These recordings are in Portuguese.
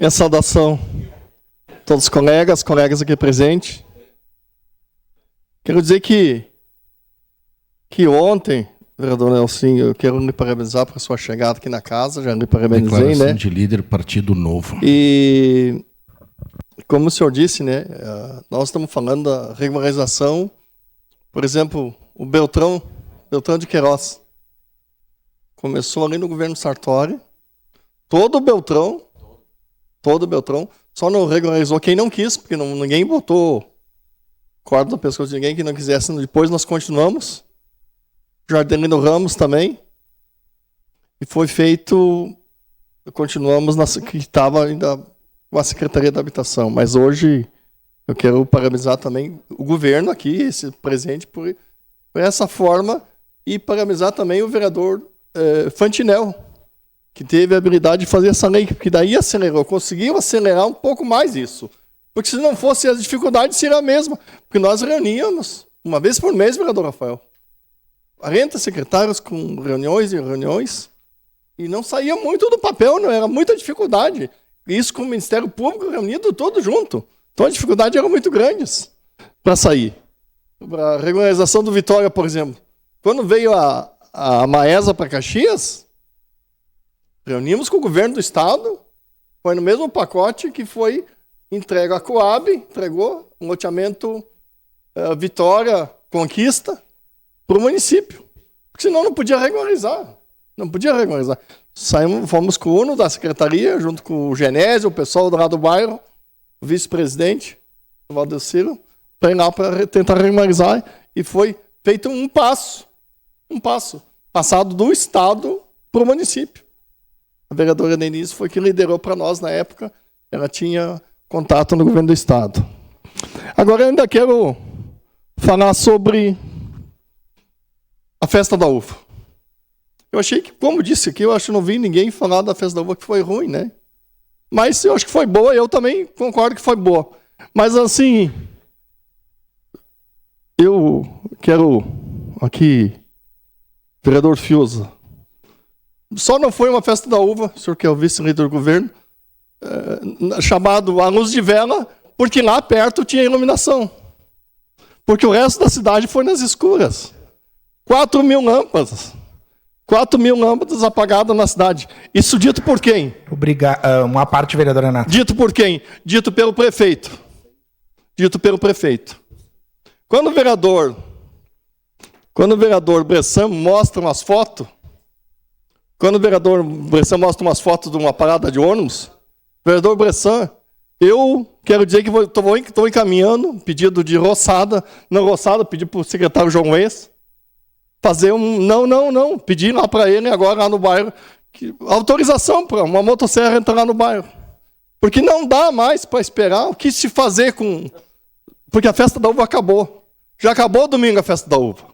Minha saudação a todos os colegas aqui presentes. Quero dizer que ontem, vereador Nelson, eu quero lhe parabenizar por sua chegada aqui na casa, já lhe parabenizei, declaração, né? De líder Partido Novo. E, como o senhor disse, né, nós estamos falando da regularização, por exemplo, o Beltrão de Queiroz. Começou ali no governo Sartori, todo o Beltrão, só não regularizou quem não quis, porque ninguém botou corda na pescoço de ninguém que não quisesse. Depois nós continuamos. Jardelino Ramos também. E foi feito, continuamos que estava ainda com a Secretaria da Habitação. Mas hoje eu quero parabenizar também o governo aqui, esse presente, por essa forma, e parabenizar também o vereador Fantinel, que teve a habilidade de fazer essa lei, porque daí conseguiu acelerar um pouco mais isso. Porque se não fosse as dificuldades, seria a mesma. Porque nós reuníamos uma vez por mês, vereador Rafael, 40 secretários com reuniões, e não saía muito do papel, não era muita dificuldade. Isso com o Ministério Público reunido todo junto. Então a dificuldade era muito grande para sair. Para a regularização do Vitória, por exemplo. Quando veio a Maesa para Caxias, reunimos com o governo do estado, foi no mesmo pacote que foi entregue a Coab, entregou um loteamento Vitória Conquista para o município. Porque senão não podia regularizar. Fomos com o UNO da secretaria, junto com o Genésio, o pessoal lá do bairro, o vice-presidente, o Valdeciro, para ir lá para tentar regularizar. E foi feito um passo, passado do estado para o município. A vereadora Denise foi que liderou para nós na época, ela tinha contato no governo do estado. Agora eu ainda quero falar sobre a festa da uva. Eu achei que, como disse aqui, eu acho que não vi ninguém falar da festa da uva que foi ruim, né? Mas eu acho que foi boa, eu também concordo que foi boa. Mas assim, eu quero aqui, vereador Fiuza, só não foi uma festa da uva, o senhor que é o vice-líder do governo, chamado A Luz de Vela, porque lá perto tinha iluminação. Porque o resto da cidade foi nas escuras. 4.000 lâmpadas. 4.000 lâmpadas apagadas na cidade. Isso dito por quem? Uma parte, vereador Renato. Dito por quem? Dito pelo prefeito. Quando o vereador Bressan mostra umas fotos, de uma parada de ônibus, vereador Bressan, eu quero dizer que estou encaminhando um pedido de roçada, pedi para o secretário João Reis, fazer pedir lá para ele agora lá no bairro, autorização para uma motosserra entrar lá no bairro. Porque não dá mais para esperar o que se fazer porque a festa da uva acabou. Já acabou domingo a festa da uva.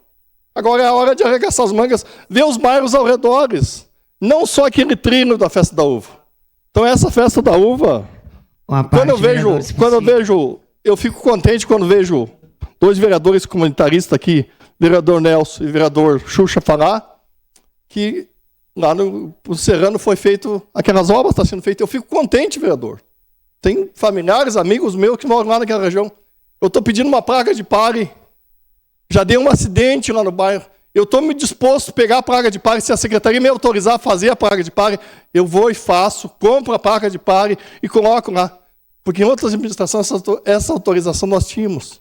Agora é a hora de arregaçar as mangas, ver os bairros ao redor, não só aquele trilho da festa da uva. Então essa festa da uva, eu fico contente quando vejo dois vereadores comunitaristas aqui, vereador Nelson e vereador Xuxa, falar que lá no Serrano foi feito, aquelas obras estão sendo feitas. Eu fico contente, vereador. Tem familiares, amigos meus que moram lá naquela região. Eu estou pedindo uma praga de pare. Já deu um acidente lá no bairro. Eu estou me disposto a pegar a praga de pare. Se a secretaria me autorizar a fazer a praga de pare, eu vou e faço, compro a praga de pare e coloco lá. Porque em outras administrações essa autorização nós tínhamos.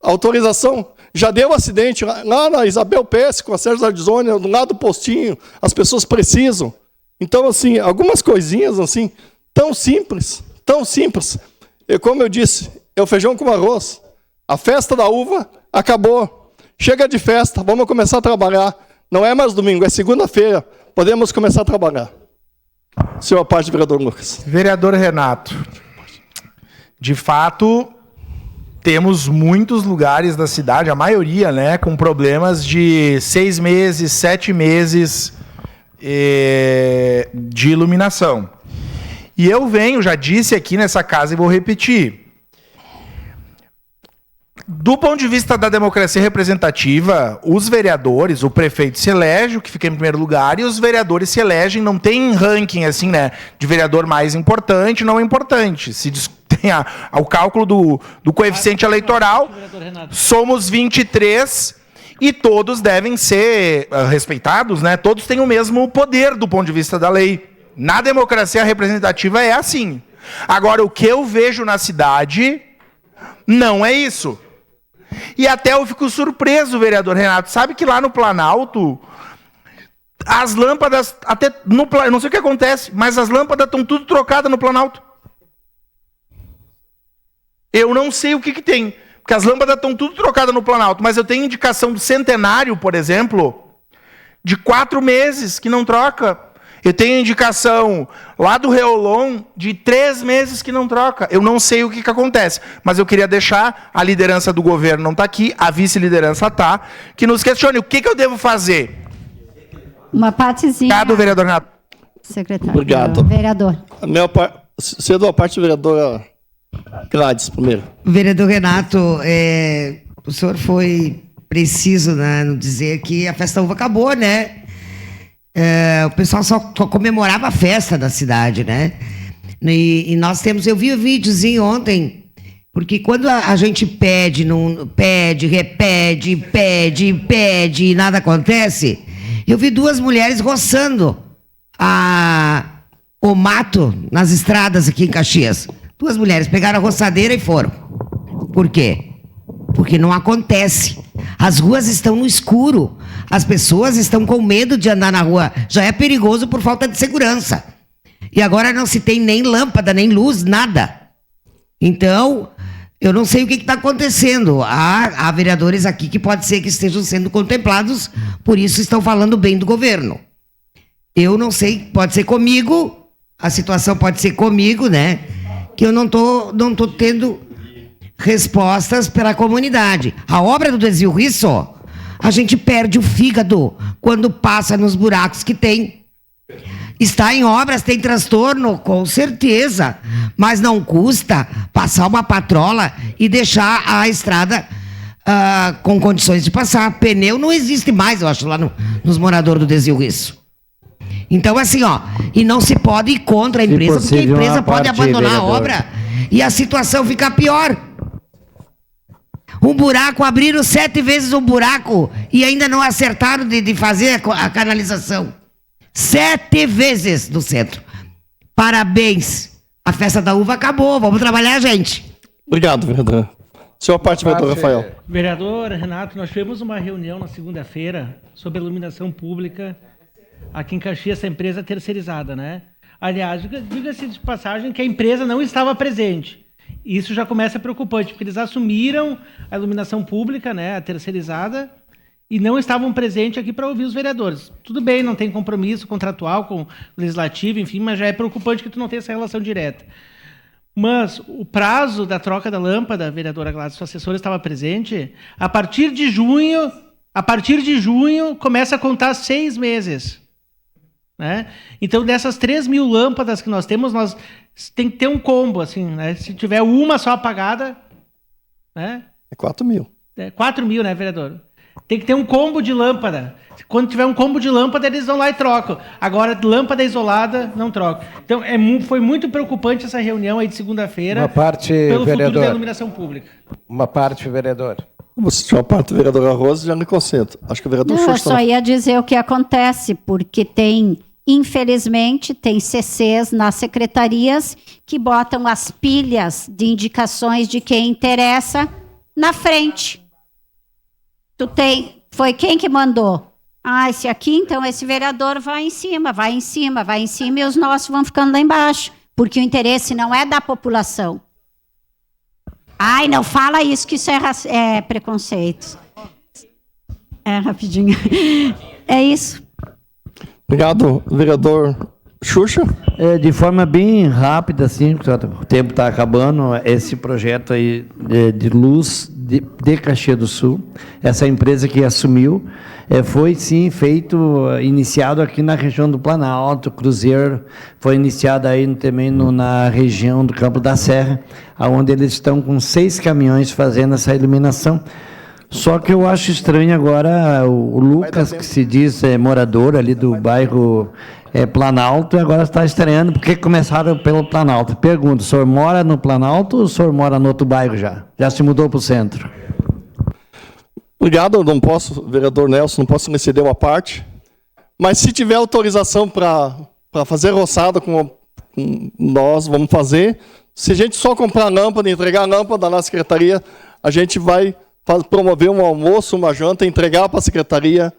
A autorização já deu um acidente lá na Isabel Pesce, com a Sérgio Ardizoni, do lado do postinho. As pessoas precisam. Então, assim, algumas coisinhas assim, tão simples. Como eu disse, é o feijão com arroz. A festa da uva acabou. Chega de festa, vamos começar a trabalhar. Não é mais domingo, é segunda-feira. Podemos começar a trabalhar. Senhor parte, vereador Lucas. Vereador Renato, de fato, temos muitos lugares da cidade, a maioria, né, com problemas de 6 meses, 7 meses de iluminação. E eu já disse aqui nessa casa e vou repetir. Do ponto de vista da democracia representativa, os vereadores, o prefeito se elege, o que fica em primeiro lugar, e os vereadores se elegem, não tem ranking assim, né, de vereador mais importante, não importante. Se tem o cálculo do coeficiente eleitoral, somos 23 e todos devem ser respeitados, né? Todos têm o mesmo poder do ponto de vista da lei. Na democracia representativa é assim. Agora, o que eu vejo na cidade não é isso. E até eu fico surpreso, vereador Renato. Sabe que lá no Planalto, as lâmpadas, até no eu não sei o que acontece, mas as lâmpadas estão tudo trocadas no Planalto. Eu não sei o que tem, porque as lâmpadas estão tudo trocadas no Planalto, mas eu tenho indicação do Centenário, por exemplo, de 4 meses que não troca. Eu tenho indicação lá do Reolon de 3 meses que não troca. Eu não sei o que acontece, mas eu queria deixar, a liderança do governo não está aqui, a vice-liderança está, que nos questione o que eu devo fazer. Uma partezinha. Obrigado, vereador Renato. Secretário. Obrigado. Vereador. Cedo a parte, vereadora Gladys, primeiro. Vereador Renato, o senhor foi preciso, né, no dizer que a festa uva acabou, né? O pessoal só comemorava a festa da cidade, né? E nós temos, eu vi o videozinho ontem, porque quando a gente pede, repete e nada acontece, eu vi 2 mulheres roçando o mato nas estradas aqui em Caxias. 2 mulheres pegaram a roçadeira e foram. Por quê? Porque não acontece. As ruas estão no escuro. As pessoas estão com medo de andar na rua. Já é perigoso por falta de segurança. E agora não se tem nem lâmpada, nem luz, nada. Então, eu não sei o que está acontecendo. Há vereadores aqui que pode ser que estejam sendo contemplados, por isso estão falando bem do governo. Eu não sei, pode ser comigo, a situação pode ser comigo, né? Que eu não tô tendo respostas pela comunidade. A obra do Desvio Risso, a gente perde o fígado quando passa nos buracos que tem. Está em obras, tem transtorno, com certeza, mas não custa passar uma patrola e deixar a estrada com condições de passar. Pneu não existe mais, eu acho, lá nos moradores do Desvio Risso. Então, assim, e não se pode ir contra a empresa, porque a empresa pode abandonar a obra e a situação fica pior. Um buraco, abriram 7 vezes um buraco e ainda não acertaram de fazer a canalização. 7 vezes no centro. Parabéns. A festa da uva acabou. Vamos trabalhar, gente. Obrigado, vereador. Senhor parte, vereador Rafael. Vereador Renato, nós tivemos uma reunião na segunda-feira sobre iluminação pública aqui em Caxias, essa empresa terceirizada, né? Aliás, diga-se de passagem que a empresa não estava presente. Isso já começa preocupante, porque eles assumiram a iluminação pública, né, a terceirizada, e não estavam presentes aqui para ouvir os vereadores. Tudo bem, não tem compromisso contratual com o legislativo, enfim, mas já é preocupante que tu não tenha essa relação direta. Mas o prazo da troca da lâmpada, vereadora Gladys, sua assessora estava presente, a partir de junho começa a contar 6 meses. Né? Então, dessas 3.000 lâmpadas que nós temos, nós tem que ter um combo, assim, né? Se tiver uma só apagada, né? É 4.000. 4.000, né, vereador? Tem que ter um combo de lâmpada. Quando tiver um combo de lâmpada, eles vão lá e trocam. Agora, lâmpada isolada, não troca. Então, foi muito preocupante essa reunião aí de segunda-feira pelo futuro da iluminação pública. Uma parte, vereador. Você tinha uma parte, vereadora Rosa, já me concentro. Acho que o vereador eu só ia dizer o que acontece, porque infelizmente, tem CCs nas secretarias que botam as pilhas de indicações de quem interessa na frente. Foi quem que mandou? Esse aqui, então, esse vereador vai em cima, e os nossos vão ficando lá embaixo, porque o interesse não é da população. Não fala isso, que isso é preconceito. Rapidinho. É isso. Obrigado, vereador Xuxa. De forma bem rápida, assim, porque o tempo está acabando, esse projeto aí de luz de Caxias do Sul. Essa empresa que assumiu foi, sim, iniciado aqui na região do Planalto, Cruzeiro, foi iniciado aí também na região do Campo da Serra, onde eles estão com 6 caminhões fazendo essa iluminação. Só que eu acho estranho agora o Lucas, que se diz morador ali do bairro Planalto, e agora está estranhando porque começaram pelo Planalto. Pergunto, o senhor mora no Planalto ou o senhor mora no outro bairro já? Já se mudou para o centro? Obrigado, eu não posso, vereador Nelson, não posso me ceder uma parte, mas se tiver autorização para fazer roçada com nós, vamos fazer. Se a gente só comprar lâmpada, entregar a lâmpada na secretaria, a gente vai promover um almoço, uma janta, entregar para a secretaria.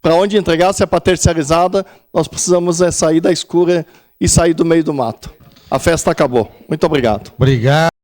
Para onde entregar, se é para terceirizada, nós precisamos sair da escura e sair do meio do mato. A festa acabou. Muito obrigado. Obrigado.